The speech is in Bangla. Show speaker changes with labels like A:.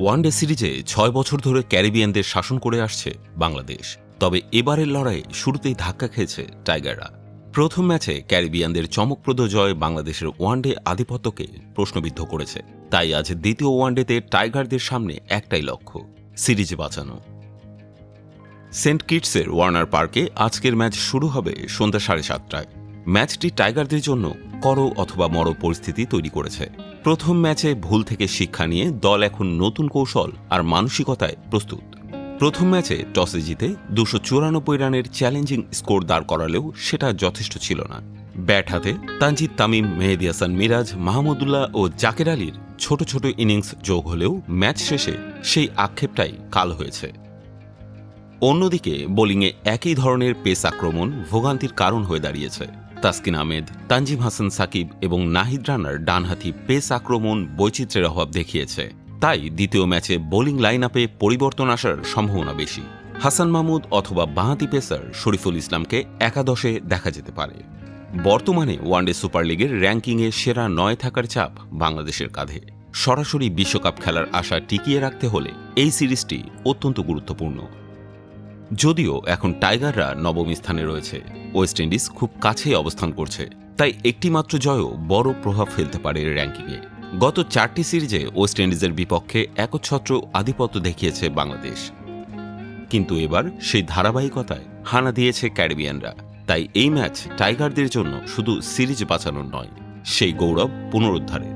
A: ওয়ানডে সিরিজে ৬ বছর ধরে ক্যারিবিয়ানদের শাসন করে আসছে বাংলাদেশ। তবে এবারের লড়াইয়ে শুরুতেই ধাক্কা খেয়েছে টাইগাররা। প্রথম ম্যাচে ক্যারিবিয়ানদের চমকপ্রদ জয় বাংলাদেশের ওয়ানডে আধিপত্যকে প্রশ্নবিদ্ধ করেছে। তাই আজ দ্বিতীয় ওয়ানডেতে টাইগারদের সামনে একটাই লক্ষ্য, সিরিজ বাঁচানো। সেন্ট কিটসের ওয়ার্নার পার্কে আজকের ম্যাচ শুরু হবে সন্ধ্যা 7:30টায়। ম্যাচটি টাইগারদের জন্য করো অথবা মরো পরিস্থিতি তৈরি করেছে। প্রথম ম্যাচে ভুল থেকে শিক্ষা নিয়ে দল এখন নতুন কৌশল আর মানসিকতায় প্রস্তুত। প্রথম ম্যাচে টসে জিতে 294 রানের চ্যালেঞ্জিং স্কোর দাঁড় করালেও সেটা যথেষ্ট ছিল না। ব্যাট হাতে তানজিদ তামিম, মেহেদী হাসান মিরাজ, মাহমুদুল্লাহ ও জাকের আলীর ছোট ছোট ইনিংস যোগ হলেও ম্যাচ শেষে সেই আক্ষেপটাই কাল হয়েছে। অন্যদিকে বোলিংয়ে একই ধরনের পেস আক্রমণ ভোগান্তির কারণ হয়ে দাঁড়িয়েছে। তাসকিন আহমেদ, তানজিম হাসান সাকিব এবং নাহিদ রানার ডানহাতি পেস আক্রমণ বৈচিত্র্যের অভাব দেখিয়েছে। তাই দ্বিতীয় ম্যাচে বোলিং লাইন আপে পরিবর্তন আসার সম্ভাবনা বেশি। হাসান মাহমুদ অথবা বাঁহাতি পেসার শরীফুল ইসলামকে একাদশে দেখা যেতে পারে। বর্তমানে ওয়ানডে সুপার লিগের র্যাঙ্কিংয়ে সেরা 9 থাকার চাপ বাংলাদেশের কাঁধে। সরাসরি বিশ্বকাপ খেলার আশা টিকিয়ে রাখতে হলে এই সিরিজটি অত্যন্ত গুরুত্বপূর্ণ। যদিও এখন টাইগাররা নবম স্থানে রয়েছে, ওয়েস্ট ইন্ডিজ খুব কাছেই অবস্থান করছে, তাই একটিমাত্র জয়ও বড় প্রভাব ফেলতে পারে র্যাঙ্কিংয়ে। গত 4টি সিরিজে ওয়েস্ট ইন্ডিজের বিপক্ষে একচ্ছত্র আধিপত্য দেখিয়েছে বাংলাদেশ, কিন্তু এবার সেই ধারাবাহিকতায় হানা দিয়েছে ক্যারিবিয়ানরা। তাই এই ম্যাচ টাইগারদের জন্য শুধু সিরিজ বাঁচানোর নয়, সেই গৌরব পুনরুদ্ধারের।